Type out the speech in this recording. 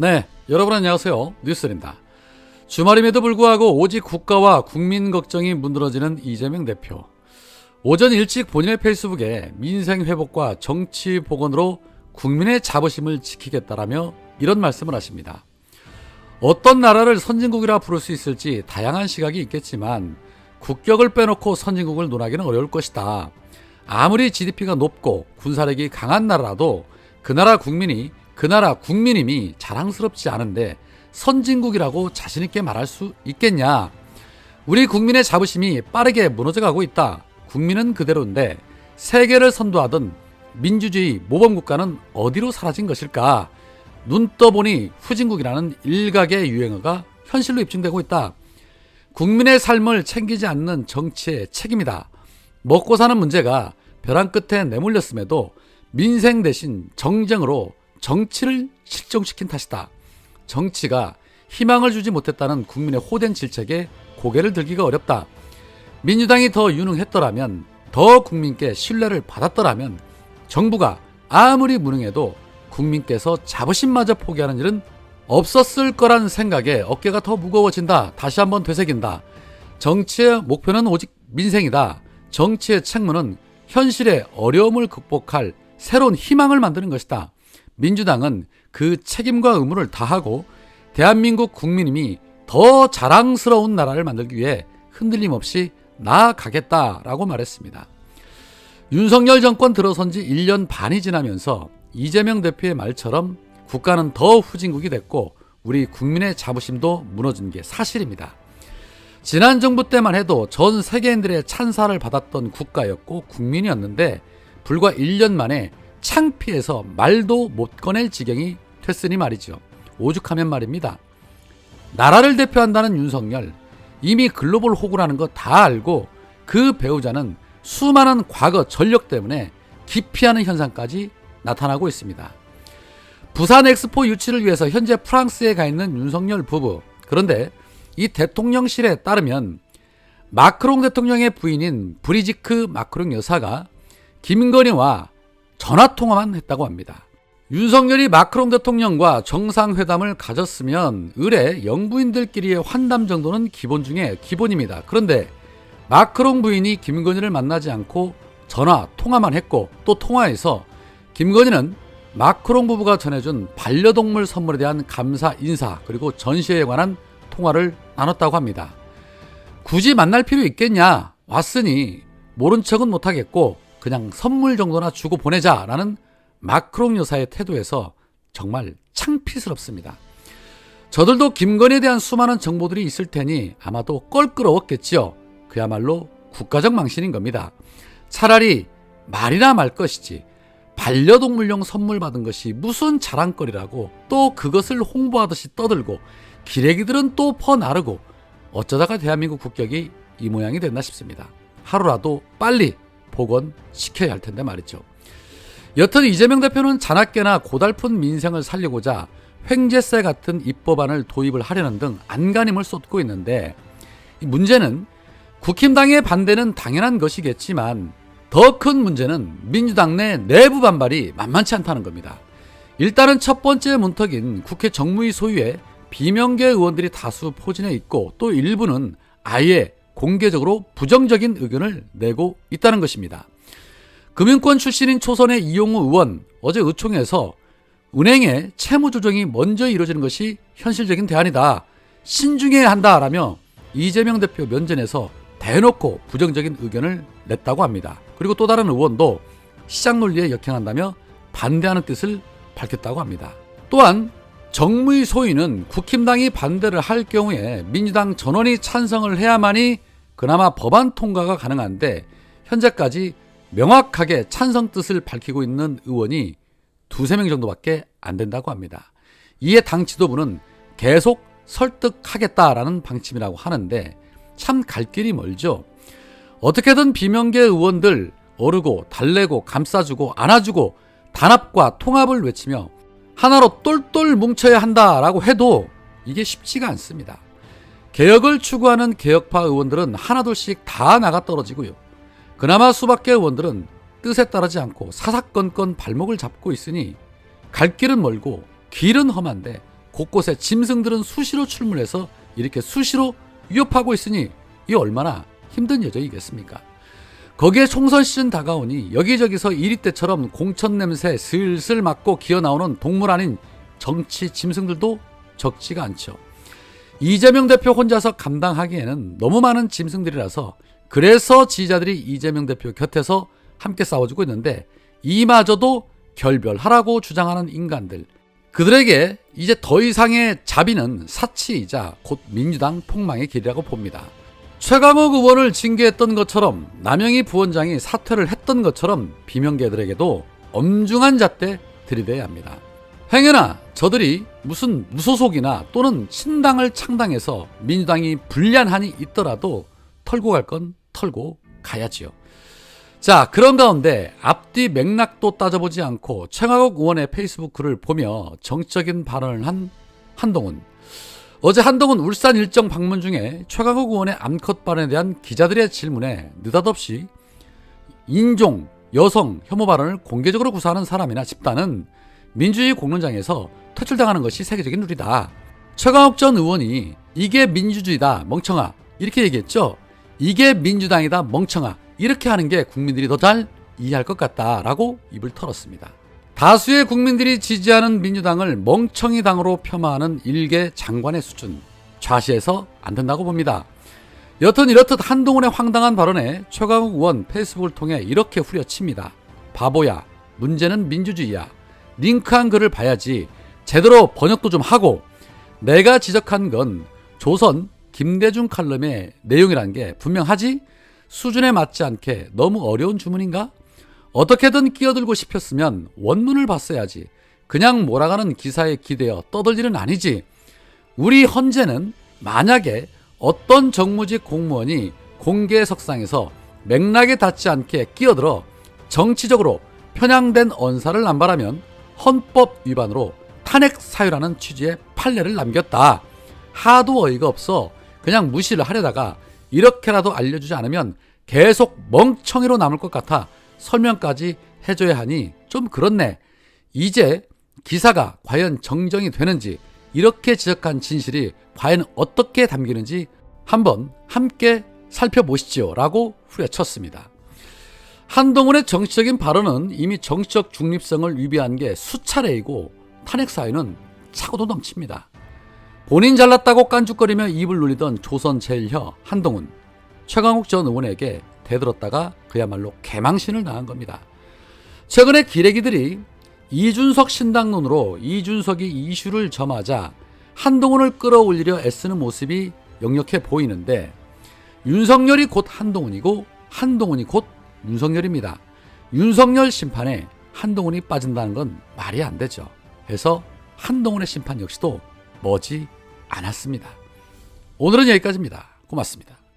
네, 여러분 안녕하세요. 뉴스입니다. 주말임에도 불구하고 오직 국가와 국민 걱정이 문드러지는 이재명 대표. 오전 일찍 본인의 페이스북에 민생 회복과 정치 복원으로 국민의 자부심을 지키겠다라며 이런 말씀을 하십니다. 어떤 나라를 선진국이라 부를 수 있을지 다양한 시각이 있겠지만 국격을 빼놓고 선진국을 논하기는 어려울 것이다. 아무리 GDP가 높고 군사력이 강한 나라라도 그 나라 국민임이 자랑스럽지 않은데 선진국이라고 자신있게 말할 수 있겠냐. 우리 국민의 자부심이 빠르게 무너져가고 있다. 국민은 그대로인데 세계를 선도하던 민주주의 모범국가는 어디로 사라진 것일까. 눈 떠보니 후진국이라는 일각의 유행어가 현실로 입증되고 있다. 국민의 삶을 챙기지 않는 정치의 책임이다. 먹고 사는 문제가 벼랑 끝에 내몰렸음에도 민생 대신 정쟁으로 정치를 실종시킨 탓이다. 정치가 희망을 주지 못했다는 국민의 호된 질책에 고개를 들기가 어렵다. 민주당이 더 유능했더라면, 더 국민께 신뢰를 받았더라면 정부가 아무리 무능해도 국민께서 자부심마저 포기하는 일은 없었을 거란 생각에 어깨가 더 무거워진다. 다시 한번 되새긴다. 정치의 목표는 오직 민생이다. 정치의 책무는 현실의 어려움을 극복할 새로운 희망을 만드는 것이다. 민주당은 그 책임과 의무를 다하고 대한민국 국민임이 더 자랑스러운 나라를 만들기 위해 흔들림 없이 나아가겠다라고 말했습니다. 윤석열 정권 들어선 지 1년 반이 지나면서 이재명 대표의 말처럼 국가는 더 후진국이 됐고 우리 국민의 자부심도 무너진 게 사실입니다. 지난 정부 때만 해도 전 세계인들의 찬사를 받았던 국가였고 국민이었는데 불과 1년 만에 창피해서 말도 못 꺼낼 지경이 됐으니 말이죠. 오죽하면 말입니다. 나라를 대표한다는 윤석열, 이미 글로벌 호구라는 거 다 알고 그 배우자는 수많은 과거 전력 때문에 기피하는 현상까지 나타나고 있습니다. 부산 엑스포 유치를 위해서 현재 프랑스에 가 있는 윤석열 부부. 그런데 이 대통령실에 따르면 마크롱 대통령의 부인인 브리지크 마크롱 여사가 김건희와 전화통화만 했다고 합니다. 윤석열이 마크롱 대통령과 정상회담을 가졌으면 의뢰 영부인들끼리의 환담 정도는 기본 중에 기본입니다. 그런데 마크롱 부인이 김건희를 만나지 않고 전화통화만 했고 또 통화에서 김건희는 마크롱 부부가 전해준 반려동물 선물에 대한 감사 인사 그리고 전시회에 관한 통화를 나눴다고 합니다. 굳이 만날 필요 있겠냐. 왔으니 모른 척은 못하겠고 그냥 선물 정도나 주고 보내자라는 마크롱 여사의 태도에서 정말 창피스럽습니다. 저들도 김건희에 대한 수많은 정보들이 있을 테니 아마도 껄끄러웠겠지요. 그야말로 국가적 망신인 겁니다. 차라리 말이나 말 것이지 반려동물용 선물 받은 것이 무슨 자랑거리라고 또 그것을 홍보하듯이 떠들고 기레기들은 또 퍼나르고 어쩌다가 대한민국 국격이 이 모양이 됐나 싶습니다. 하루라도 빨리 복원시켜야 할 텐데 말이죠. 여튼 이재명 대표는 자나깨나 고달픈 민생을 살리고자 횡재세 같은 입법안을 도입을 하려는 등 안간힘을 쏟고 있는데 문제는 국힘당의 반대는 당연한 것이겠지만 더 큰 문제는 민주당 내 내부 반발이 만만치 않다는 겁니다. 일단은 첫 번째 문턱인 국회 정무위 소유에 비명계 의원들이 다수 포진해 있고 또 일부는 아예 공개적으로 부정적인 의견을 내고 있다는 것입니다. 금융권 출신인 초선의 이용우 의원 어제 의총에서 은행의 채무 조정이 먼저 이루어지는 것이 현실적인 대안이다. 신중해야 한다라며 이재명 대표 면전에서 대놓고 부정적인 의견을 냈다고 합니다. 그리고 또 다른 의원도 시장 논리에 역행한다며 반대하는 뜻을 밝혔다고 합니다. 또한 정무위 소위는 국힘당이 반대를 할 경우에 민주당 전원이 찬성을 해야만이 그나마 법안 통과가 가능한데 현재까지 명확하게 찬성 뜻을 밝히고 있는 의원이 두세 명 정도밖에 안 된다고 합니다. 이에 당 지도부는 계속 설득하겠다라는 방침이라고 하는데 참 갈 길이 멀죠. 어떻게든 비명계 의원들 어르고 달래고 감싸주고 안아주고 단합과 통합을 외치며 하나로 똘똘 뭉쳐야 한다라고 해도 이게 쉽지가 않습니다. 개혁을 추구하는 개혁파 의원들은 하나둘씩 다 나가 떨어지고요. 그나마 수박계 의원들은 뜻에 따르지 않고 사사건건 발목을 잡고 있으니 갈 길은 멀고 길은 험한데 곳곳에 짐승들은 수시로 출몰해서 이렇게 수시로 위협하고 있으니 이 얼마나 힘든 여정이겠습니까? 거기에 총선 시즌 다가오니 여기저기서 이리때처럼 공천 냄새 슬슬 맡고 기어나오는 동물 아닌 정치 짐승들도 적지가 않죠. 이재명 대표 혼자서 감당하기에는 너무 많은 짐승들이라서 그래서 지지자들이 이재명 대표 곁에서 함께 싸워주고 있는데 이마저도 결별하라고 주장하는 인간들, 그들에게 이제 더 이상의 자비는 사치이자 곧 민주당 폭망의 길이라고 봅니다. 최강욱 의원을 징계했던 것처럼 남영희 부원장이 사퇴를 했던 것처럼 비명계들에게도 엄중한 잣대 들이대야 합니다. 행여나 저들이 무슨 무소속이나 또는 신당을 창당해서 민주당이 불리한 한이 있더라도 털고 갈 건 털고 가야지요. 자, 그런 가운데 앞뒤 맥락도 따져보지 않고 최강욱 의원의 페이스북 글을 보며 정치적인 발언을 한 한동훈. 어제 한동훈 울산 일정 방문 중에 최강욱 의원의 암컷 발언에 대한 기자들의 질문에 느닷없이 인종, 여성 혐오 발언을 공개적으로 구사하는 사람이나 집단은 민주주의 공론장에서 퇴출당하는 것이 세계적인 룰이다. 최강욱 전 의원이 이게 민주주의다 멍청아 이렇게 얘기했죠. 이게 민주당이다 멍청아 이렇게 하는 게 국민들이 더 잘 이해할 것 같다라고 입을 털었습니다. 다수의 국민들이 지지하는 민주당을 멍청이당으로 폄하하는 일개 장관의 수준, 좌시해서 안 된다고 봅니다. 여튼 이렇듯 한동훈의 황당한 발언에 최강욱 의원 페이스북을 통해 이렇게 후려칩니다. 바보야, 문제는 민주주의야. 링크한 글을 봐야지. 제대로 번역도 좀 하고. 내가 지적한 건 조선 김대중 칼럼의 내용이라는 게 분명하지? 수준에 맞지 않게 너무 어려운 주문인가? 어떻게든 끼어들고 싶었으면 원문을 봤어야지. 그냥 몰아가는 기사에 기대어 떠들 일은 아니지. 우리 헌재는 만약에 어떤 정무직 공무원이 공개 석상에서 맥락에 닿지 않게 끼어들어 정치적으로 편향된 언사를 남발하면 헌법 위반으로 탄핵 사유라는 취지의 판례를 남겼다. 하도 어이가 없어 그냥 무시를 하려다가 이렇게라도 알려주지 않으면 계속 멍청이로 남을 것 같아 설명까지 해줘야 하니 좀 그렇네. 이제 기사가 과연 정정이 되는지, 이렇게 지적한 진실이 과연 어떻게 담기는지 한번 함께 살펴보시지요 라고 후려쳤습니다. 한동훈의 정치적인 발언은 이미 정치적 중립성을 위배한 게 수차례이고 탄핵 사유는 차고도 넘칩니다. 본인 잘났다고 깐죽거리며 입을 눌리던 조선 제일혀 한동훈, 최강욱 전 의원에게 대들었다가 그야말로 개망신을 당한 겁니다. 최근에 기레기들이 이준석 신당론으로 이준석이 이슈를 점하자 한동훈을 끌어올리려 애쓰는 모습이 역력해 보이는데, 윤석열이 곧 한동훈이고 한동훈이 곧 윤석열입니다. 윤석열 심판에 한동훈이 빠진다는 건 말이 안 되죠. 그래서 한동훈의 심판 역시도 머지 않았습니다. 오늘은 여기까지입니다. 고맙습니다.